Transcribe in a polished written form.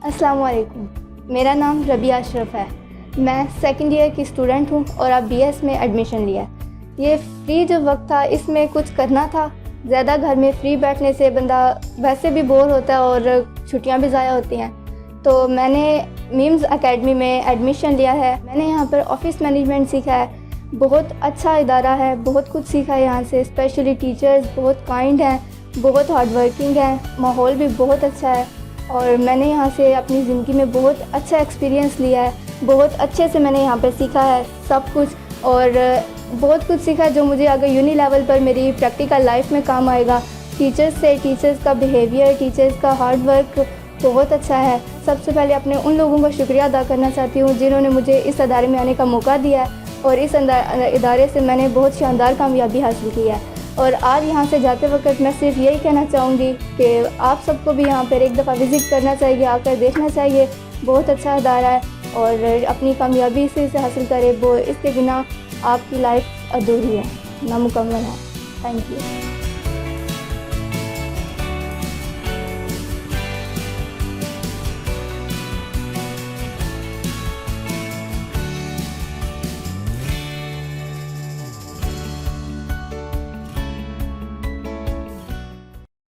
अस्सलाम वालेकुम। मेरा नाम रबिया अशरफ है। मैं सेकंड ईयर की स्टूडेंट हूँ और अब बीएस में एडमिशन लिया है। ये फ्री जो वक्त था इसमें कुछ करना था। ज़्यादा घर में फ्री बैठने से बंदा वैसे भी बोर होता है और छुट्टियाँ भी ज़ाया होती हैं। तो मैंने मीम्स एकेडमी में एडमिशन लिया है। मैंने यहाँ पर ऑफ़िस मैनेजमेंट सीखा है। बहुत अच्छा इदारा है, बहुत कुछ सीखा है यहाँ से। स्पेशली टीचर्स बहुत काइंड हैं, बहुत हार्ड वर्किंग हैं, माहौल भी बहुत अच्छा है और मैंने यहाँ से अपनी ज़िंदगी में बहुत अच्छा एक्सपीरियंस लिया है। बहुत अच्छे से मैंने यहाँ पे सीखा है सब कुछ और बहुत कुछ सीखा है जो मुझे अगर यूनी लेवल पर मेरी प्रैक्टिकल लाइफ में काम आएगा। टीचर्स का बिहेवियर, टीचर्स का हार्ड वर्क बहुत अच्छा है। सबसे पहले अपने उन लोगों का शुक्रिया अदा करना चाहती हूँ जिन्होंने मुझे इस अदारे में आने का मौका दिया है और इस इदारे से मैंने बहुत शानदार कामयाबी हासिल की है। और आज यहाँ से जाते वक्त मैं सिर्फ यही कहना चाहूँगी कि आप सबको भी यहाँ पर एक दफ़ा विज़िट करना चाहिए, आकर देखना चाहिए। बहुत अच्छा इदारा है और अपनी कामयाबी से हासिल करें। वो इसके बिना आपकी लाइफ अधूरी है, नामुकम्मल है। Thank you.